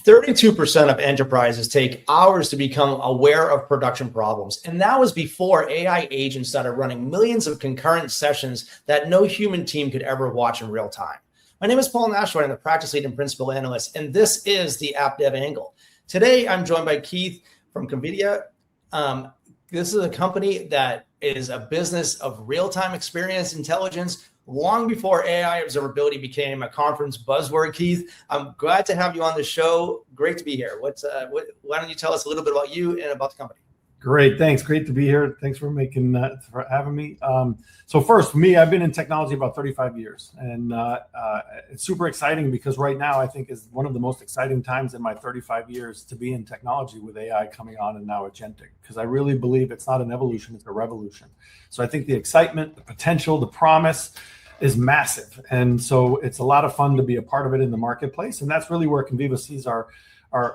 32% of enterprises take hours to become aware of production problems. And that was before AI agents started running millions of concurrent sessions that no human team could ever watch in real time. My name is Paul Nashawaty. I'm the practice lead and principal analyst, and this is the AppDevANGLE. Today, I'm joined by Keith from Conviva. This is a company that is a business of real-time experience intelligence long before AI observability became a conference buzzword. Keith, I'm glad to have you on the show. Great to be here. Why don't you tell us a little bit about you and about the company? Great, thanks. Great to be here. Thanks for for having me. So first, for me, I've been in technology about 35 years, and it's super exciting because right now I think is one of the most exciting times in my 35 years to be in technology with AI coming on and now agentic, because I really believe it's not an evolution, it's a revolution. So I think the excitement, the potential, the promise is massive, and so it's a lot of fun to be a part of it in the marketplace, and that's really where Conviva sees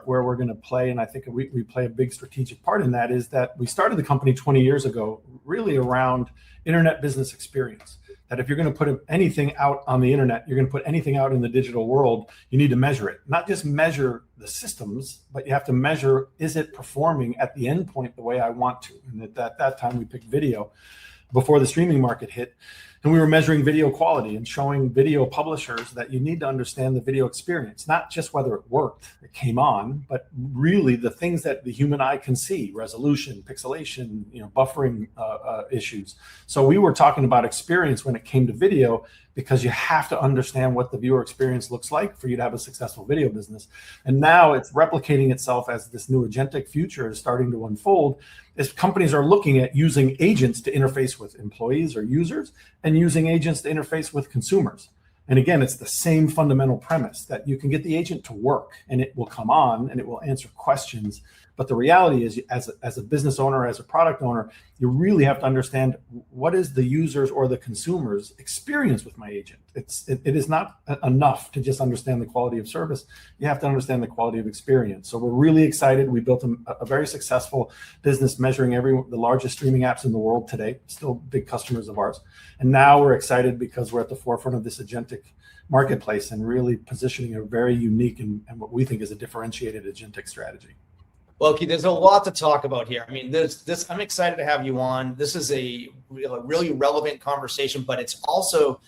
where we're going to play. And I think we play a big strategic part in that, is that we started the company 20 years ago really around internet business experience. That if you're going to put anything out on the internet, you're going to put anything out in the digital world, you need to measure it. Not just measure the systems, but you have to measure, is it performing at the endpoint the way I want to? And at that time we picked video before the streaming market hit. And we were measuring video quality and showing video publishers that you need to understand the video experience, not just whether it worked, it came on, but really the things that the human eye can see: resolution, pixelation, buffering issues. So we were talking about experience when it came to video, because you have to understand what the viewer experience looks like for you to have a successful video business. And now it's replicating itself as this new agentic future is starting to unfold, as companies are looking at using agents to interface with employees or users, and using agents to interface with consumers. And again, it's the same fundamental premise that you can get the agent to work and it will come on and it will answer questions. But the reality is, as a business owner, as a product owner, you really have to understand what is the user's or the consumer's experience with my agent. It is not enough to just understand the quality of service. You have to understand the quality of experience. So we're really excited. We built a very successful business measuring the largest streaming apps in the world today, still big customers of ours. And now we're excited because we're at the forefront of this agentic marketplace and really positioning a very unique and what we think is a differentiated agentic strategy. Well, Keith, there's a lot to talk about here. I mean, I'm excited to have you on. This is a really relevant conversation, but it's also,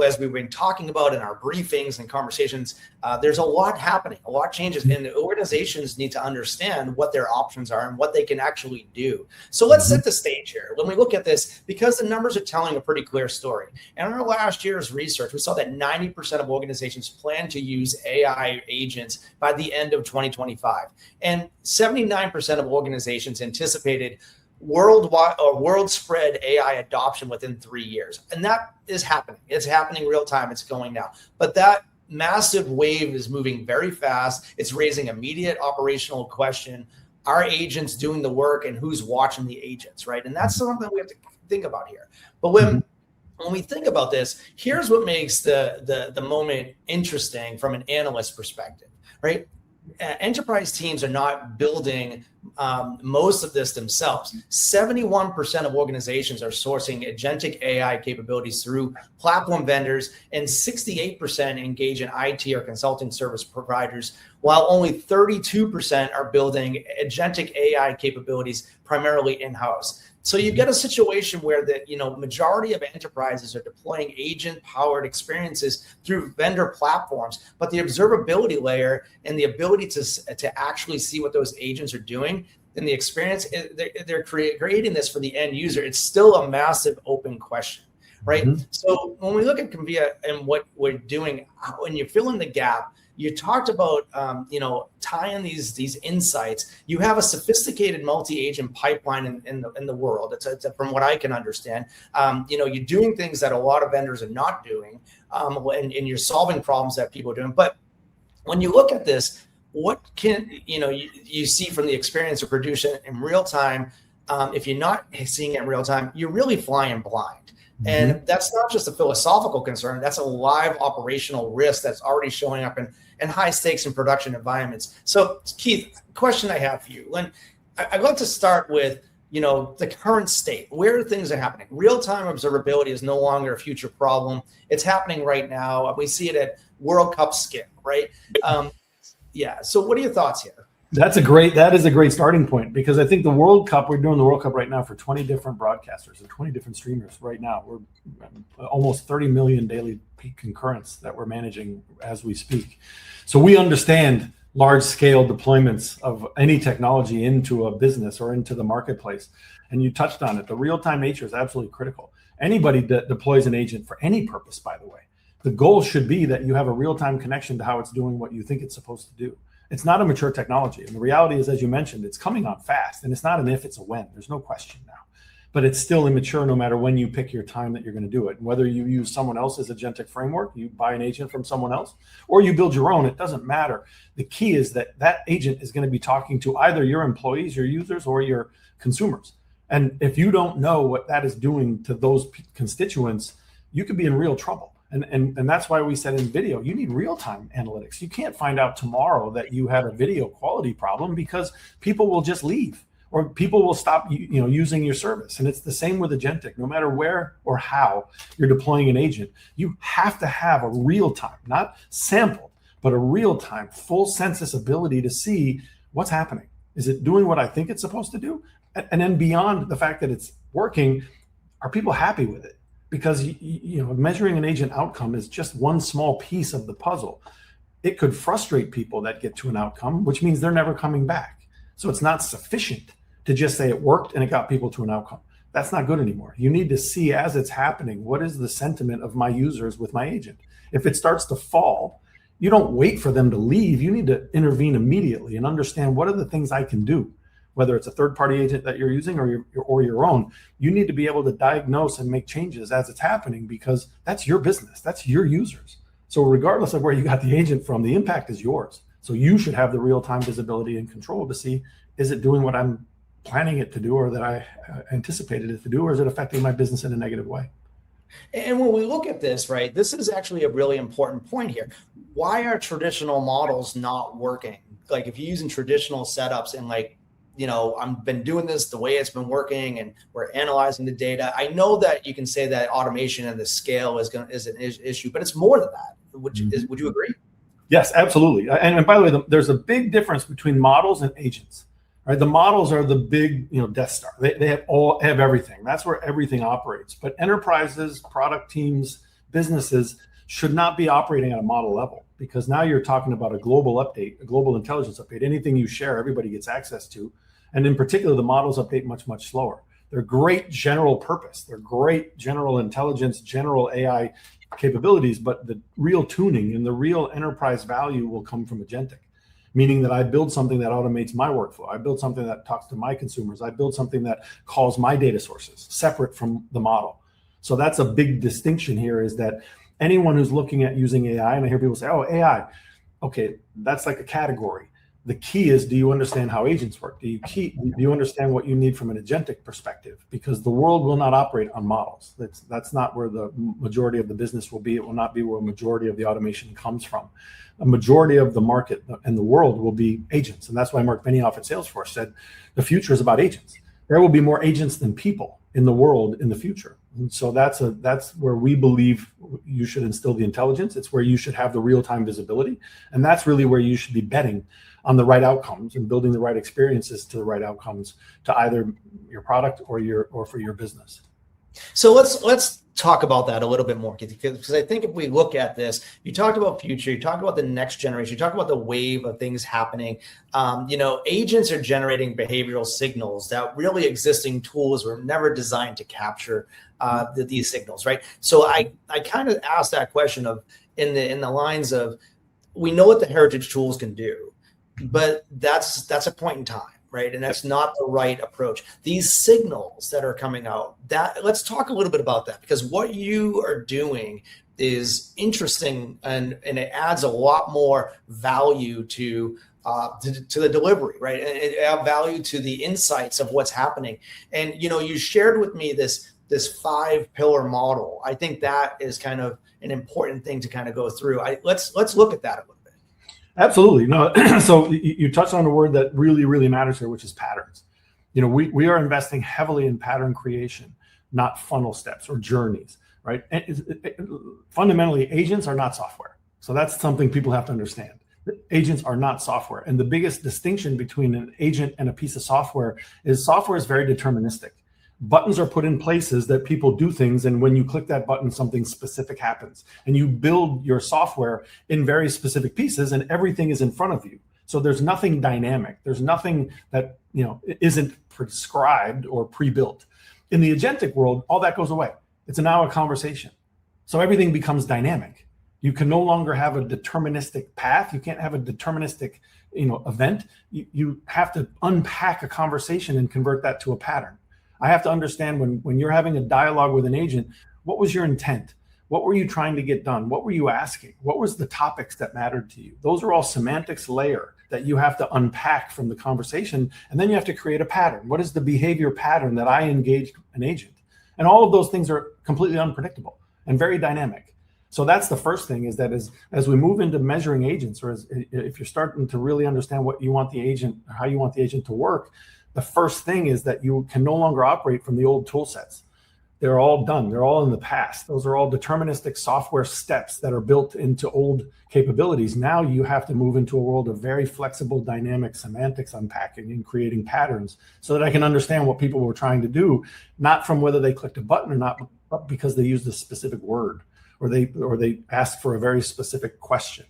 as we've been talking about in our briefings and conversations, there's a lot happening, a lot changes, and the organizations need to understand what their options are and what they can actually do. So let's set the stage here. When we look at this, because the numbers are telling a pretty clear story. And in our last year's research, we saw that 90% of organizations plan to use AI agents by the end of 2025. And 79% of organizations anticipated worldwide or world spread AI adoption within 3 years. And that is happening. It's happening real time. It's going now. But that massive wave is moving very fast. It's raising immediate operational question. Are agents doing the work, and who's watching the agents, right? And that's something we have to think about here. But when we think about this, here's what makes the moment interesting from an analyst perspective, right? Enterprise teams are not building most of this themselves. 71% of organizations are sourcing agentic AI capabilities through platform vendors, and 68% engage in IT or consulting service providers, while only 32% are building agentic AI capabilities primarily in-house. So you've got a situation where the majority of enterprises are deploying agent-powered experiences through vendor platforms, but the observability layer and the ability to actually see what those agents are doing and the experience, they're creating this for the end user. It's still a massive open question, right? So when we look at Conviva and what we're doing, when you fill in the gap, you talked about, tying these insights. You have a sophisticated multi-agent pipeline in the world. It's from what I can understand. You're doing things that a lot of vendors are not doing, and you're solving problems that people are doing. But when you look at this, what can you see from the experience of producing in real time? If you're not seeing it in real time, you're really flying blind. And that's not just a philosophical concern. That's a live operational risk that's already showing up in high stakes in production environments. So, Keith, question I have for you. I'd like to start with the current state, where things are happening. Real-time observability is no longer a future problem. It's happening right now. We see it at World Cup scale, right? Yeah. So what are your thoughts here? That is a great starting point, because I think the World Cup, we're doing the World Cup right now for 20 different broadcasters and 20 different streamers right now. We're almost 30 million daily peak concurrents that we're managing as we speak. So we understand large scale deployments of any technology into a business or into the marketplace. And you touched on it. The real-time nature is absolutely critical. Anybody that deploys an agent for any purpose, by the way, the goal should be that you have a real-time connection to how it's doing what you think it's supposed to do. It's not a mature technology. And the reality is, as you mentioned, it's coming on fast. And it's not an if, it's a when. There's no question now. But it's still immature no matter when you pick your time that you're going to do it. And whether you use someone else's agentic framework, you buy an agent from someone else, or you build your own, it doesn't matter. The key is that that agent is going to be talking to either your employees, your users, or your consumers. And if you don't know what that is doing to those constituents, you could be in real trouble. And that's why we said in video, you need real-time analytics. You can't find out tomorrow that you had a video quality problem, because people will just leave, or people will stop using your service. And it's the same with agentic. No matter where or how you're deploying an agent, you have to have a real-time, not sampled, but a real-time full census ability to see what's happening. Is it doing what I think it's supposed to do? And then beyond the fact that it's working, are people happy with it? Because measuring an agent outcome is just one small piece of the puzzle. It could frustrate people that get to an outcome, which means they're never coming back. So it's not sufficient to just say it worked and it got people to an outcome. That's not good anymore. You need to see, as it's happening, what is the sentiment of my users with my agent? If it starts to fall, you don't wait for them to leave. You need to intervene immediately and understand, what are the things I can do? Whether it's a third-party agent that you're using or your own, you need to be able to diagnose and make changes as it's happening, because that's your business, that's your users. So regardless of where you got the agent from, the impact is yours. So you should have the real-time visibility and control to see, is it doing what I'm planning it to do, or that I anticipated it to do, or is it affecting my business in a negative way? And when we look at this, right, this is actually a really important point here. Why are traditional models not working? Like, if you're using traditional setups and I've been doing this the way it's been working, and we're analyzing the data. I know that you can say that automation and the scale is an issue, but it's more than that. Would you agree? Yes, absolutely. And by the way, there's a big difference between models and agents. Right? The models are the big, Death Star. They have everything. That's where everything operates. But enterprises, product teams, businesses should not be operating at a model level, because now you're talking about a global update, a global intelligence update. Anything you share, everybody gets access to. And in particular, the models update much, much slower. They're great general purpose. They're great general intelligence, general AI capabilities, but the real tuning and the real enterprise value will come from agentic, meaning that I build something that automates my workflow. I build something that talks to my consumers. I build something that calls my data sources separate from the model. So that's a big distinction here, is that anyone who's looking at using AI, and I hear people say, oh, AI, okay, that's like a category. The key is, do you understand how agents work? Do you understand what you need from an agentic perspective? Because the world will not operate on models. That's not where the majority of the business will be. It will not be where a majority of the automation comes from. A majority of the market and the world will be agents. And that's why Mark Benioff at Salesforce said, the future is about agents. There will be more agents than people in the world in the future. And so that's where we believe you should instill the intelligence. It's where you should have the real-time visibility. And that's really where you should be betting on the right outcomes and building the right experiences to the right outcomes to either your product or for your business. So let's talk about that a little bit more, because I think if we look at this, you talked about future, you talked about the next generation, you talked about the wave of things happening. Agents are generating behavioral signals that really existing tools were never designed to capture these signals, right? So I kind of asked that question of in the lines of, we know what the heritage tools can do, but that's a point in time. Right. And that's not the right approach. These signals that are coming out, let's talk a little bit about that, because what you are doing is interesting and it adds a lot more value to the delivery, right? And it adds value to the insights of what's happening. And, you shared with me this 5-pillar model. I think that is kind of an important thing to kind of go through. Let's look at that a little bit. Absolutely. No. So you touched on a word that really, really matters here, which is patterns. We are investing heavily in pattern creation, not funnel steps or journeys, right? Fundamentally, agents are not software. So that's something people have to understand. Agents are not software. And the biggest distinction between an agent and a piece of software is very deterministic. Buttons are put in places that people do things, and when you click that button, something specific happens. And you build your software in very specific pieces, and everything is in front of you. So there's nothing dynamic. There's nothing that isn't prescribed or pre-built. In the agentic world, all that goes away. It's now a conversation. So everything becomes dynamic. You can no longer have a deterministic path. You can't have a deterministic event. You have to unpack a conversation and convert that to a pattern. I have to understand when you're having a dialogue with an agent, what was your intent? What were you trying to get done? What were you asking? What was the topics that mattered to you? Those are all semantics layer that you have to unpack from the conversation. And then you have to create a pattern. What is the behavior pattern that I engaged an agent? And all of those things are completely unpredictable and very dynamic. So that's the first thing, is that as we move into measuring agents, or if you're starting to really understand what you want the agent, or how you want the agent to work, the first thing is that you can no longer operate from the old tool sets. They're all done. They're all in the past. Those are all deterministic software steps that are built into old capabilities. Now you have to move into a world of very flexible, dynamic semantics unpacking and creating patterns so that I can understand what people were trying to do, not from whether they clicked a button or not, but because they used a specific word or they asked for a very specific question.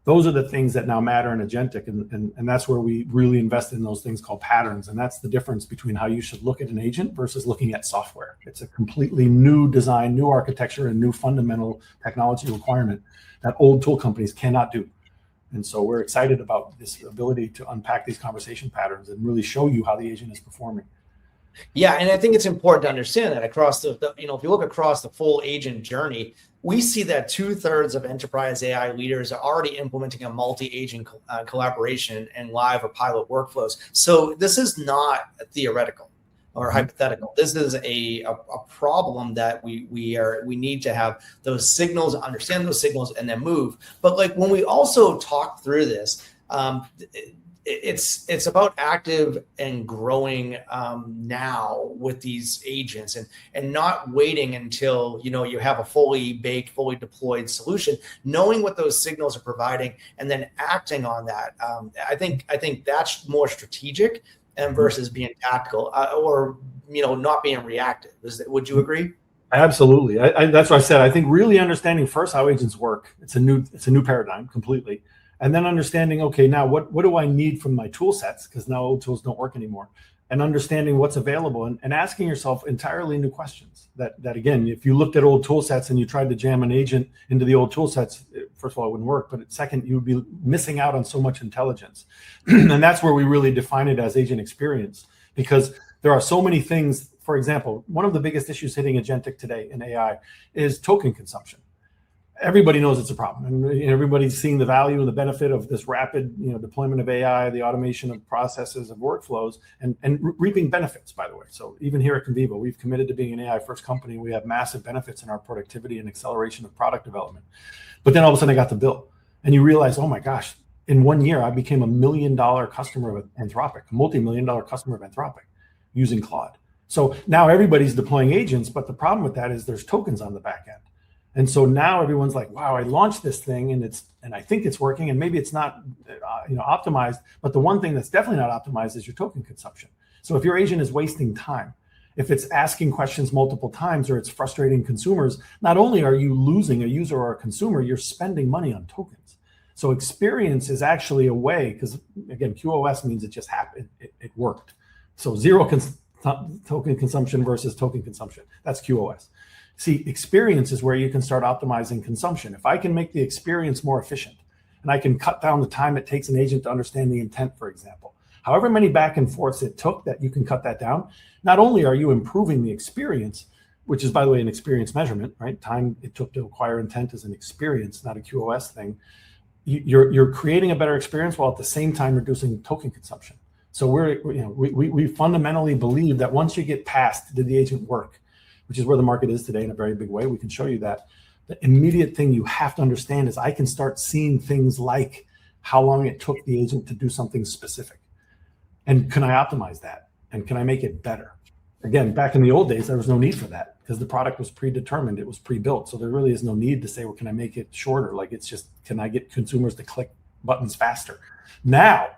Those are the things that now matter in agentic, and that's where we really invest in those things called patterns. And that's the difference between how you should look at an agent versus looking at software. It's a completely new design, new architecture, and new fundamental technology requirement that old tool companies cannot do. And so we're excited about this ability to unpack these conversation patterns and really show you how the agent is performing. Yeah, and I think it's important to understand that across the if you look across the full agent journey, we see that 2/3 of enterprise AI leaders are already implementing a multi-agent collaboration and live or pilot workflows. So this is not theoretical or hypothetical. This is a problem that we need to have those signals, understand those signals, and then move. But like when we also talk through this, it's about active and growing now with these agents and not waiting until you have a fully baked, fully deployed solution, knowing what those signals are providing and then acting on that. I think that's more strategic and versus being tactical or not being reactive. Would you agree? Absolutely. That's what I said. I think really understanding first how agents work. It's a new paradigm completely. And then understanding, okay, now what do I need from my tool sets? Because now old tools don't work anymore. And understanding what's available and asking yourself entirely new questions that again, if you looked at old tool sets and you tried to jam an agent into the old tool sets, first of all, it wouldn't work. But second, you would be missing out on so much intelligence. And that's where we really define it as agent experience, because there are so many things. For example, one of the biggest issues hitting agentic today in AI is token consumption. Everybody knows it's a problem, and everybody's seeing the value and the benefit of this rapid, deployment of AI, the automation of processes, of workflows, and reaping benefits, by the way. So even here at Conviva, we've committed to being an AI first company. We have massive benefits in our productivity and acceleration of product development. But then all of a sudden I got the bill, and you realize, oh my gosh, in 1 year, I became $1 million customer of Anthropic, a multi-million-dollar customer of Anthropic using Claude. So now everybody's deploying agents, but the problem with that is there's tokens on the back end. And so now everyone's like, wow, I launched this thing and I think it's working, and maybe it's not optimized, but the one thing that's definitely not optimized is your token consumption. So if your agent is wasting time, if it's asking questions multiple times or it's frustrating consumers, not only are you losing a user or a consumer, you're spending money on tokens. So experience is actually a way, because again, QoS means it just happened, it worked. So zero token consumption versus token consumption, that's QoS. See, experience is where you can start optimizing consumption. If I can make the experience more efficient and I can cut down the time it takes an agent to understand the intent, for example, however many back and forths it took, that you can cut that down, not only are you improving the experience, which is, by the way, an experience measurement, right? Time it took to acquire intent is an experience, not a QoS thing. You're creating a better experience while at the same time reducing token consumption. So we fundamentally believe that once you get past, did the agent work? Which is where the market is today in a very big way. We can show you that. The immediate thing you have to understand is I can start seeing things like how long it took the agent to do something specific. And can I optimize that? And can I make it better? Again, back in the old days, there was no need for that because the product was predetermined. It was pre-built. So there really is no need to say, well, can I make it shorter? Like, it's just, can I get consumers to click buttons faster. Now,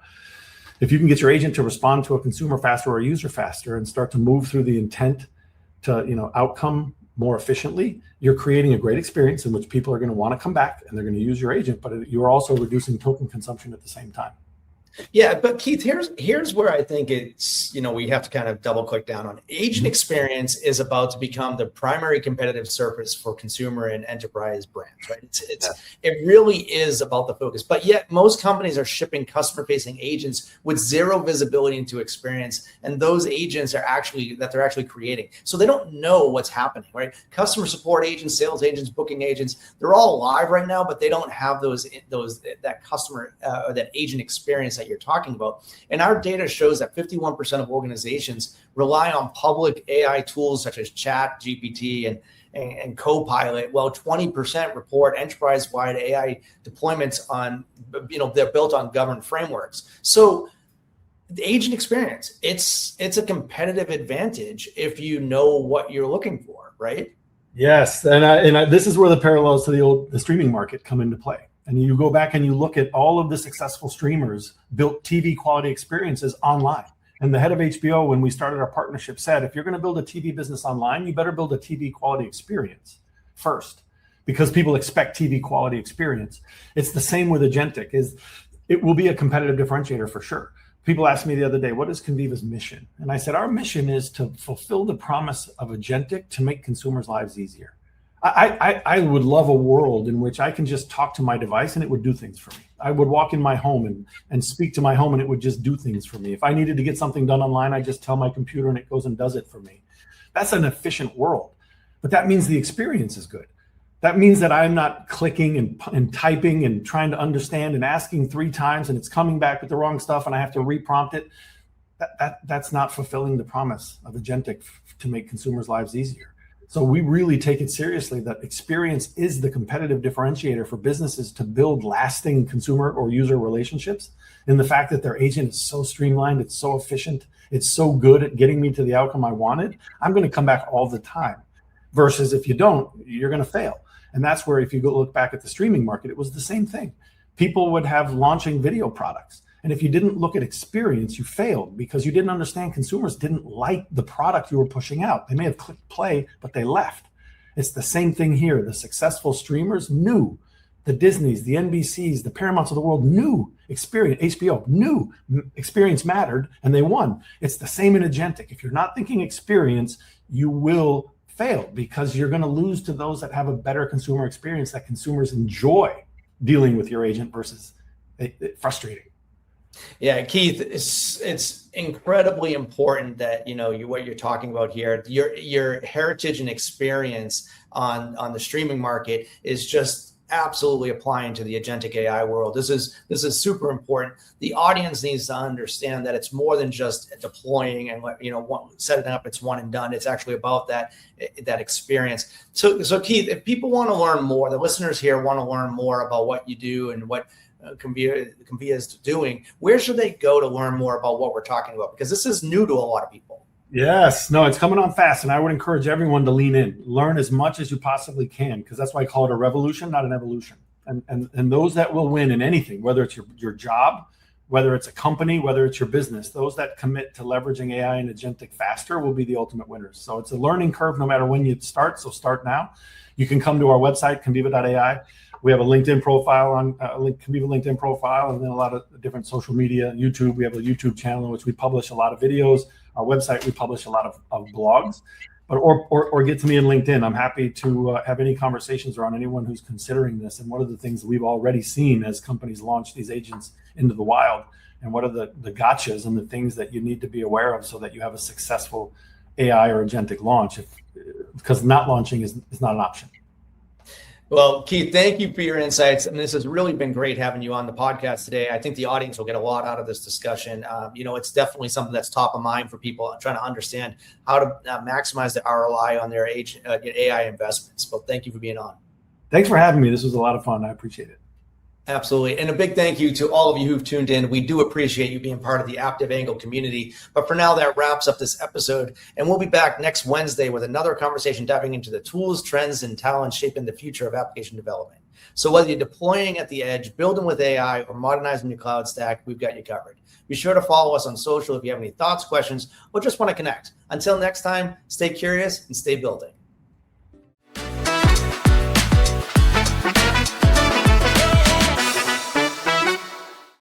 if you can get your agent to respond to a consumer faster or a user faster and start to move through the intent to outcome more efficiently, you're creating a great experience in which people are going to want to come back and they're going to use your agent, but you're also reducing token consumption at the same time. Yeah, but Keith, here's where I think it's, we have to kind of double click down on. Agent experience is about to become the primary competitive surface for consumer and enterprise brands, right? It really is about the focus, but yet most companies are shipping customer facing agents with zero visibility into experience. And those agents they're actually creating. So they don't know what's happening, right? Customer support agents, sales agents, booking agents, they're all live right now, but they don't have that customer or that agent experience that you're talking about. And our data shows that 51% of organizations rely on public AI tools such as Chat, GPT, and Copilot, while 20% report enterprise-wide AI deployments on, they're built on governed frameworks. So the agent experience, it's a competitive advantage if you know what you're looking for, right? Yes, and this is where the parallels to the streaming market come into play. And you go back and you look at all of the successful streamers built TV quality experiences online. And the head of HBO, when we started our partnership, said, if you're going to build a TV business online, you better build a TV quality experience first, because people expect TV quality experience. It's the same with agentic. It will be a competitive differentiator for sure. People asked me the other day, what is Conviva's mission? And I said, our mission is to fulfill the promise of agentic to make consumers' lives easier. I would love a world in which I can just talk to my device and it would do things for me. I would walk in my home and speak to my home and it would just do things for me. If I needed to get something done online, I just tell my computer and it goes and does it for me. That's an efficient world, but that means the experience is good. That means that I'm not clicking and typing and trying to understand and asking 3 times and it's coming back with the wrong stuff and I have to reprompt it. That's not fulfilling the promise of agentic to make consumers' lives easier. So we really take it seriously that experience is the competitive differentiator for businesses to build lasting consumer or user relationships. And the fact that their agent is so streamlined, it's so efficient, it's so good at getting me to the outcome I wanted, I'm going to come back all the time. Versus if you don't, you're going to fail. And that's where if you go look back at the streaming market, it was the same thing. People would have launching video products. And if you didn't look at experience, you failed because you didn't understand consumers didn't like the product you were pushing out. They may have clicked play, but they left. It's the same thing here. The successful streamers knew, the Disneys, the NBCs, the Paramounts of the world knew experience, HBO knew experience mattered and they won. It's the same in agentic. If you're not thinking experience, you will fail because you're going to lose to those that have a better consumer experience, that consumers enjoy dealing with your agent versus frustrating. Yeah, Keith, it's incredibly important that what you're talking about here, your heritage and experience on the streaming market is just absolutely applying to the agentic AI world. This is super important. The audience needs to understand that it's more than just deploying and setting up. It's one and done. It's actually about that experience. So Keith, if people want to learn more, the listeners here want to learn more about what you do and what Conviva is doing, where should they go to learn more about what we're talking about? Because this is new to a lot of people. Yes, no, it's coming on fast. And I would encourage everyone to lean in, learn as much as you possibly can, because that's why I call it a revolution, not an evolution. And those that will win in anything, whether it's your job, whether it's a company, whether it's your business, those that commit to leveraging AI and agentic faster will be the ultimate winners. So it's a learning curve no matter when you start. So start now. You can come to our website, conviva.ai. We have a LinkedIn profile Conviva LinkedIn profile, and then a lot of different social media, YouTube. We have a YouTube channel in which we publish a lot of videos. Our website, we publish a lot of blogs, but or get to me in LinkedIn. I'm happy to have any conversations around anyone who's considering this. And what are the things that we've already seen as companies launch these agents into the wild? And what are the gotchas and the things that you need to be aware of so that you have a successful AI or agentic launch? Because not launching is not an option. Well, Keith, thank you for your insights. And this has really been great having you on the podcast today. I think the audience will get a lot out of this discussion. It's definitely something that's top of mind for people trying to understand how to maximize the ROI on their AI investments. But thank you for being on. Thanks for having me. This was a lot of fun. I appreciate it. Absolutely. And a big thank you to all of you who've tuned in. We do appreciate you being part of the AppDevANGLE community. But for now, that wraps up this episode. And we'll be back next Wednesday with another conversation diving into the tools, trends, and talents shaping the future of application development. So whether you're deploying at the edge, building with AI, or modernizing your cloud stack, we've got you covered. Be sure to follow us on social if you have any thoughts, questions, or just want to connect. Until next time, stay curious and stay building.